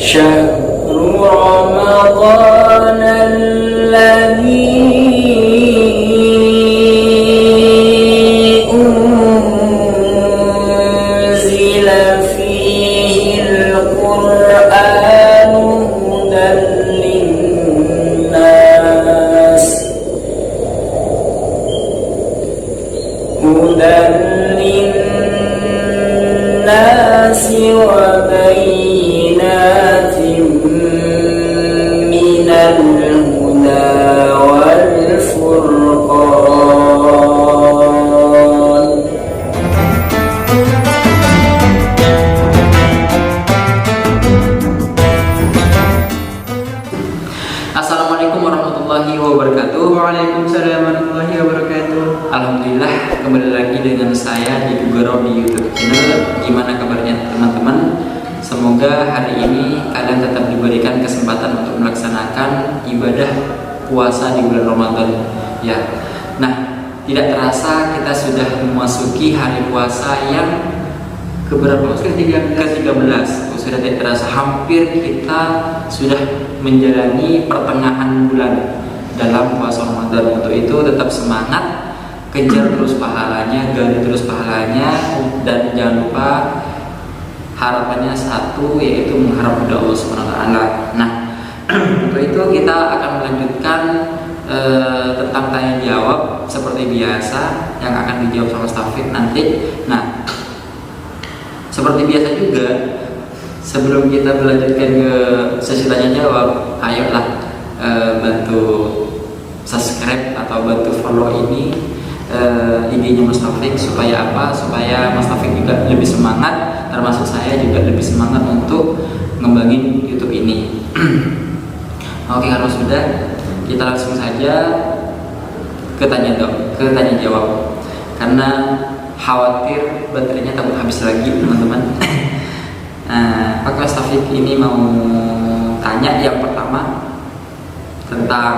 شهر رمضان الذي أنزل فيه القرآن هدى للناس وبينات من الهدى والفرقان. Assalamualaikum warahmatullahi wabarakatuh. Waalaikumsalam warahmatullahi wabarakatuh. Alhamdulillah, kembali lagi dengan saya di Gugaro di YouTube channel. Gimana kabarnya teman-teman? Semoga hari ini kalian tetap diberikan kesempatan untuk melaksanakan ibadah puasa di bulan Ramadan. Ya, nah tidak terasa kita sudah memasuki hari puasa yang keberapa? Ke-13. Sudah tidak terasa, hampir kita sudah menjalani pertengahan bulan dalam puasa Ramadan. Untuk itu tetap semangat, kejar terus pahalanya, gali terus pahalanya, dan jangan lupa harapannya satu, yaitu mengharap pada Allah SWT. Nah, untuk itu kita akan melanjutkan tentang tanya jawab seperti biasa yang akan dijawab sama Stafid nanti. Nah, seperti biasa juga, sebelum kita melanjutkan ke sesi tanya jawab, ayolah bantu subscribe atau bantu follow ini IG-nya Mas Taufik, supaya apa? Supaya Mas Taufik juga lebih semangat, termasuk saya juga lebih semangat untuk ngembangin YouTube ini. Oke, kalau sudah, kita langsung saja ke tanya jawab, karena khawatir baterainya takut habis lagi, teman-teman. Pak Mas Taufik ini mau tanya yang pertama tentang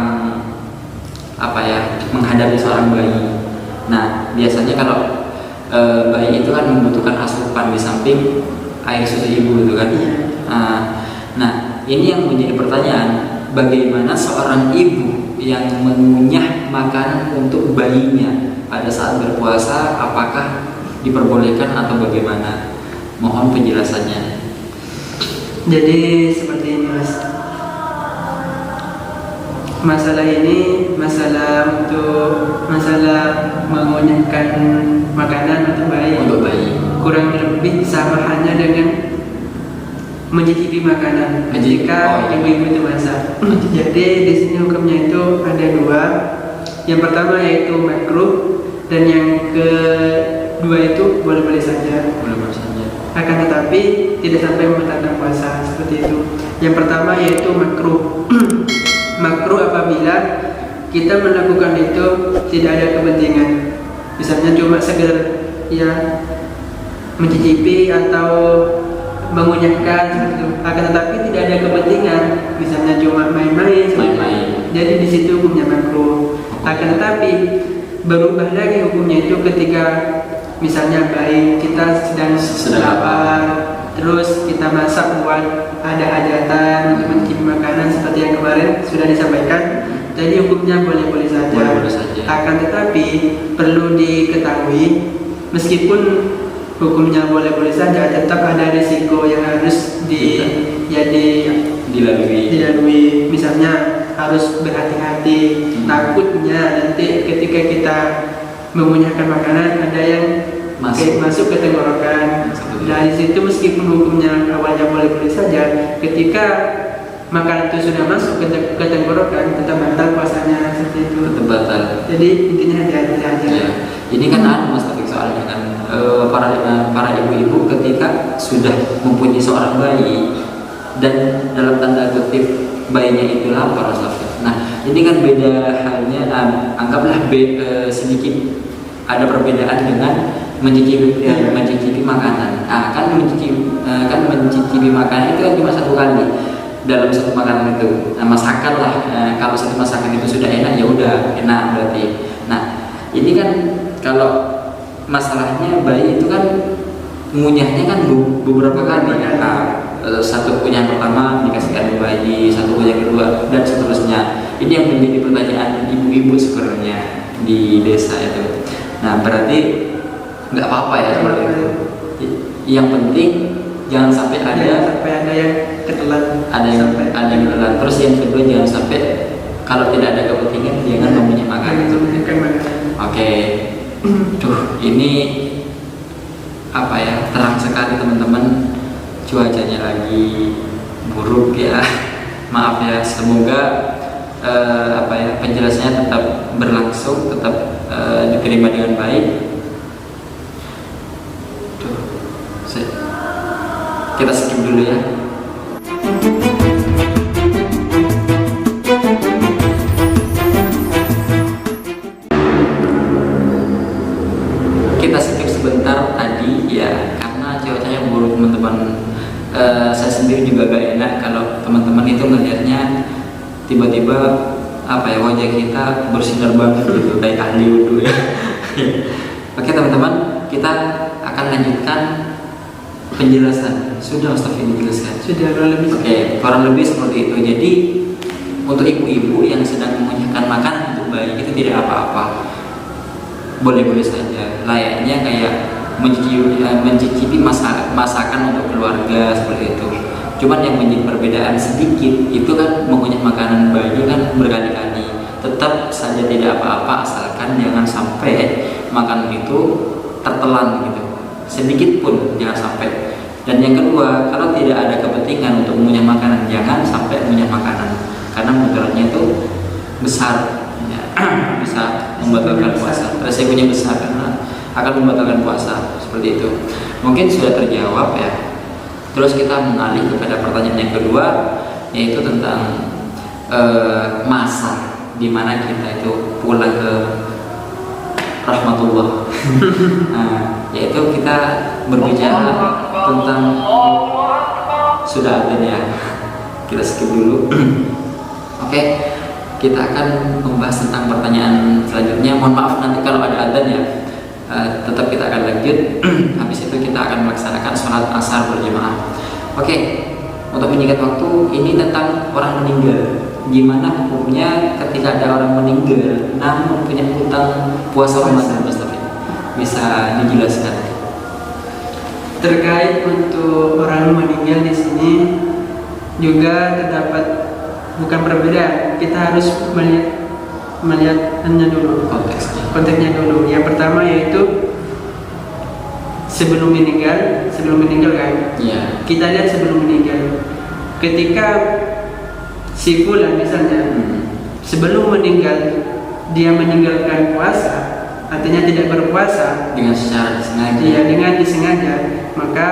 apa ya, menghadapi seorang bayi. Nah, biasanya kalau bayi itu kan membutuhkan asupan di samping air susu ibu, gitu kan? Nah, ini yang menjadi pertanyaan, bagaimana seorang ibu yang mengunyah makanan untuk bayinya pada saat berpuasa, apakah diperbolehkan atau bagaimana? Mohon penjelasannya. Jadi seperti ini, Mas. Masalah ini masalah mengunyahkan makanan untuk bayi. Kurang lebih sama hanya dengan mencicipi makanan ketika ibu-ibu itu masak. Jadi di sini hukumnya itu ada dua. Yang pertama yaitu makruh, dan yang kedua itu boleh-boleh saja. Akan tetapi tidak sampai membatalkan puasa, seperti itu. Yang pertama yaitu makruh. Makruh apabila kita melakukan itu tidak ada kepentingan, misalnya cuma sekedar ya mencicipi atau mengunyahkan, seperti itu. Akan tetapi tidak ada kepentingan, misalnya cuma main-main. Jadi di situ hukumnya makruh. Akan tetapi berubah lagi hukumnya itu ketika misalnya bayi kita sedang lapar, terus kita masak buat ada hajatan untuk mencicipi makanan seperti yang kemarin sudah disampaikan. Jadi hukumnya boleh-boleh saja. Akan tetapi perlu diketahui, meskipun hukumnya boleh-boleh saja, tetap ada risiko yang harus dilalui. Misalnya harus berhati-hati, takutnya nanti ketika kita mengunyahkan makanan ada yang masuk ke tenggorokan. Dari situ meskipun hukumnya awalnya boleh-boleh saja, ketika makanan itu sudah masuk ke tenggorokan tetap batal puasanya, seperti itu. Tetap batal. Jadi intinya hati-hati saja. Ya. Ini kan Mas Taufik, soalnya kan para ibu-ibu ketika sudah mempunyai seorang bayi dan dalam tanda kutip bayinya itu lapar, Mas Taufik. Nah, ini kan beda halnya, anggaplah sedikit ada perbedaan dengan mencicipi makanan. Kan mencicipi makanan itu kan cuma satu kali dalam satu makanan itu. Masakan lah, kalau satu masakan itu sudah enak, ya udah enak berarti. Nah, ini kan kalau masalahnya bayi itu kan ngunyahnya kan beberapa kali ya. Nah, satu kunyah pertama dikasihkan ke bayi, satu kunyah kedua, dan seterusnya. Ini yang menjadi pertanyaan ibu-ibu sebenarnya di desa itu. Nah, berarti nggak apa-apa ya seperti itu. Yang penting jangan sampai ada yang ketelan. Ada yang ketelan. Terus yang kedua, jangan sampai kalau tidak ada kepentingan jangan mengunyah makanan. Oke. Duh, ini apa ya, terang sekali teman-teman, cuacanya lagi buruk ya. Maaf ya, semoga penjelasannya tetap berlangsung, tetap diterima dengan baik. Tuh, kita skip dulu ya. Kita skip sebentar tadi ya, karena cuacanya buruk teman-teman. Saya sendiri juga gak enak kalau teman-teman itu melihatnya tiba-tiba wajah kita bersinar banget gitu kayak ahli wudhu ya. Oke teman-teman, kita akan lanjutkan penjelasan. Sudah Ustaz ini dijelaskan? Sudah kurang lebih. Oke, kurang lebih seperti itu. Jadi untuk ibu-ibu yang sedang mengunyahkan makanan untuk bayi itu tidak apa-apa, boleh-boleh saja, layaknya kayak mencicipi masakan untuk keluarga seperti itu. Cuman yang menjadi perbedaan sedikit itu kan mengunyah makanan bayi kan berkali-kali. Tetap saja tidak apa-apa asalkan jangan sampai makanan itu tertelan gitu, sedikit pun jangan sampai. Dan yang kedua, kalau tidak ada kepentingan untuk mengunyah makanan, jangan sampai mengunyah makanan karena mudaratnya itu besar ya, bisa membatalkan puasa. Resikonya besar karena akan membatalkan puasa seperti itu. Mungkin sudah terjawab ya. Terus kita mengalih kepada pertanyaan yang kedua, yaitu tentang masa di mana kita itu pulang ke rahmatullah. Nah, yaitu kita berbicara tentang sudah ada ya. Kita skip dulu. Oke, kita akan membahas tentang pertanyaan selanjutnya. Mohon maaf nanti kalau ada adzan ya. Tetap kita akan lanjut. Habis itu kita akan melaksanakan sholat asar berjamaah. Oke, untuk menyingkat waktu, ini tentang orang meninggal. Gimana hukumnya ketika ada orang meninggal namun punya hutang puasa Ramadan, Mas Taufik? Bisa dijelaskan? Terkait untuk orang meninggal di sini juga terdapat bukan perbedaan. Kita harus melihatnya dulu, konteksnya dulu. Yang pertama yaitu sebelum meninggal kan? Iya. Kita lihat sebelum meninggal. Ketika si fulan misalnya sebelum meninggal dia meninggalkan puasa, artinya tidak berpuasa dengan secara disengaja. Iya, dengan disengaja, maka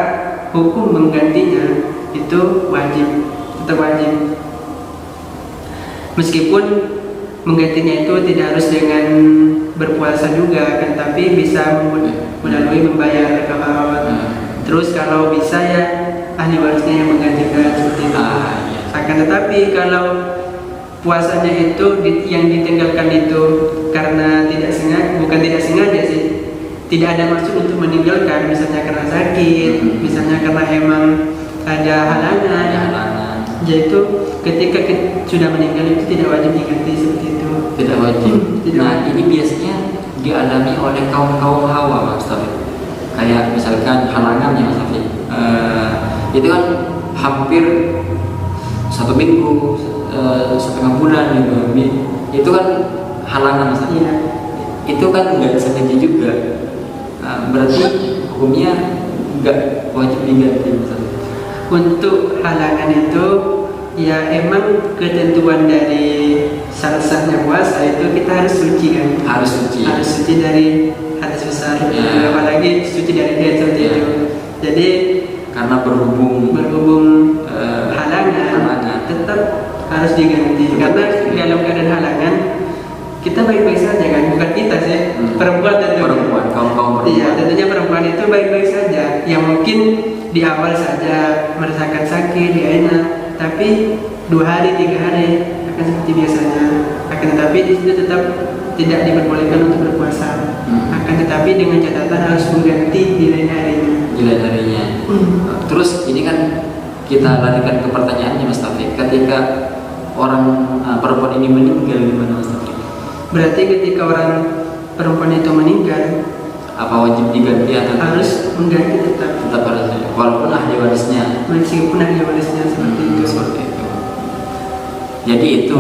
hukum menggantinya itu wajib, tetap wajib. Meskipun menggantinya itu tidak harus dengan berpuasa juga kan, tapi bisa melalui membayar kafarat. Terus kalau bisa ya ahli warisnya yang menggantikan seperti itu. Iya. Akan tetapi kalau puasanya itu yang ditinggalkan itu karena bukan tidak sengaja sih, tidak ada maksud untuk meninggalkan, misalnya karena sakit, misalnya karena emang ada halangan. Yaitu ketika sudah meninggal itu tidak wajib diganti seperti itu. Tidak wajib. Tidak. Ini biasanya dialami oleh kaum hawa, Mas Taufik. Kayak misalkan halangannya, Mas Taufik. Itu kan hampir 1 minggu, setengah bulan gitu. Itu kan halangan, Mas Taufik. Iya. Itu kan nggak sengaja juga. Berarti hukumnya nggak wajib diganti, Mas Taufik. Untuk halangan itu ya emang ketentuan dari sah-sahnya puasa itu kita harus suci kan, harus suci dari hadis besar ya. Apalagi suci dari haid seperti itu. Jadi karena berhubung halangan tetap harus diganti. Karena dalam keadaan halangan kita baik-baik saja kan, bukan kita sih, perempuan kaum perempuan. Iya, tentunya perempuan itu baik-baik saja. Yang mungkin di awal saja merasakan sakit, dia enak, tapi 2 hari 3 hari akan seperti biasanya. Akan tetapi di situ tetap tidak diperbolehkan untuk berpuasa. Akan tetapi tapi dengan catatan harus mengganti di lain harinya. Di lain harinya. Terus ini kan kita larikan ke pertanyaannya Mas Taufik. Ketika orang perempuan ini meninggal gimana Mas Taufik? Berarti ketika orang perempuan itu meninggal, apa wajib diganti atau harus mengganti tetap harus, walaupun ahli warisnya, meskipun ahli warisnya seperti itu. Seperti itu. Jadi itu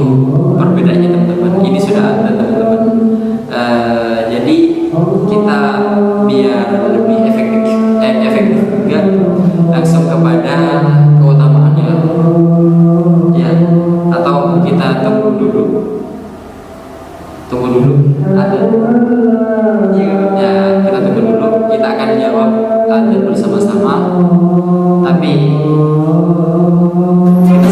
perbedaannya teman-teman. Ini sudah ada teman-teman. Jadi kita biar lebih efektif juga langsung kepada keutamaannya, ya. Atau kita tunggu dulu ada. Ya, kita tunggu dulu. Kita akan jawab ada bersama-sama. Tapi kita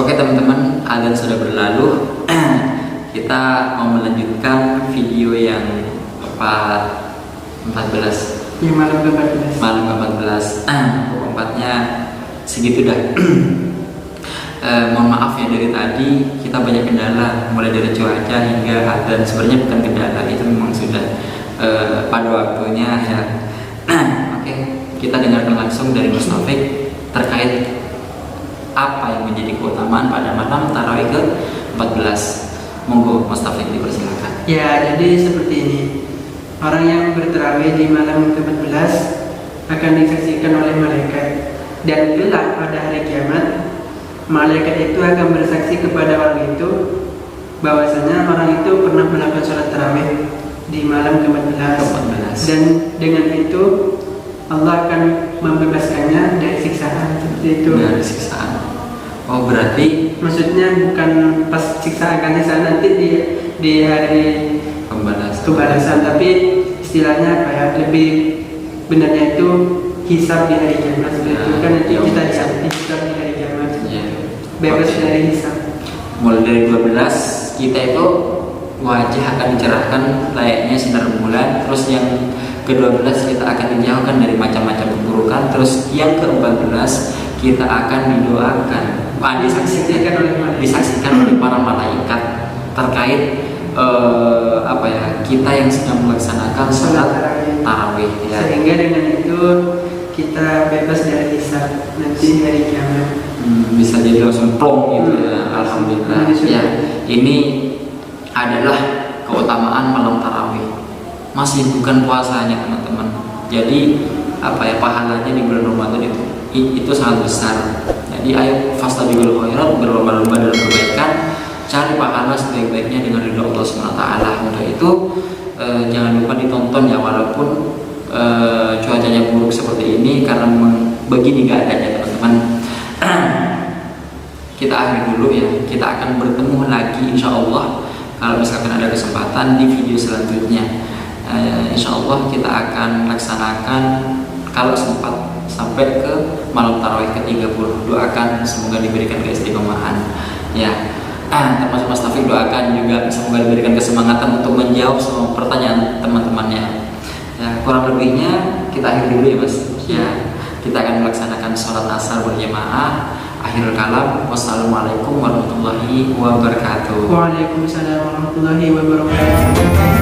Oke teman-teman, adzan sudah berlalu. Kita mau melanjutkan video yang 14. Ya, malam ke-14. Malam ke-14. Pokoknya segitu dah. Mohon maaf ya dari tadi kita banyak kendala, mulai dari cuaca hingga adzan. Sebenarnya bukan kendala, itu memang sudah pada waktunya ya. Oke, kita dengarkan langsung dari Mas Taufik terkait apa yang menjadi keutamaan pada malam tarawih ke-14. Monggo Mas Taufik dipersilakan. Ya, jadi seperti ini. Orang yang bertarawih di malam ke-14 akan disaksikan oleh malaikat, dan kelak pada hari kiamat malaikat itu akan bersaksi kepada orang itu bahwasanya orang itu pernah melakukan sholat tarawih di malam ke-14. Dan dengan itu Allah akan membebaskannya dari siksaan seperti itu. Dari siksaan. Oh, berarti maksudnya bukan pas siksaan nanti di hari pembalasan, tapi istilahnya kayak lebih benarnya itu hisab di hari kiamat seperti itu kan, nanti kita hisab di hari kiamat. Bebas dari hisab. Mulai dari 12 kita itu wajah akan dicerahkan layaknya sinar bulan. Terus yang ke-12 kita akan dijauhkan dari macam-macam keburukan. Terus yang ke-14 kita akan didoakan, disaksikan oleh para malaikat terkait kita yang sedang melaksanakan sholat tarawih ya. Sehingga dengan itu kita bebas dari hisab nanti hari kiamat. Bisa jadi langsung plong gitu ya. Alhamdulillah ya. Ini adalah keutamaan malam tarawih. Masih bukan puasanya teman-teman. Jadi pahalanya di bulan Ramadan itu sangat besar. Jadi ayo fastabiqul khairat, berlomba-lomba dalam kebaikan, cari pahala sebaik-baiknya dengan ridho Allah SWT. Untuk itu jangan lupa ditonton ya, walaupun cuacanya buruk seperti ini, karena memang begini keadaannya teman-teman. Kita akhiri dulu ya. Kita akan bertemu lagi insya Allah kalau misalkan ada kesempatan di video selanjutnya. Insya Allah kita akan laksanakan kalau sempat sampai ke malam tarawih ke-30. Doakan semoga diberikan keistiqomahan ya. Termasuk Mas Taufik doakan juga semoga diberikan kesemangatan untuk menjawab semua pertanyaan teman-temannya ya. Kurang lebihnya kita akhiri dulu ya Mas ya. Kita akan melaksanakan sholat asar berjamaah. Akhirul kalam, wassalamualaikum warahmatullahi wabarakatuh. Waalaikumsalam warahmatullahi wabarakatuh.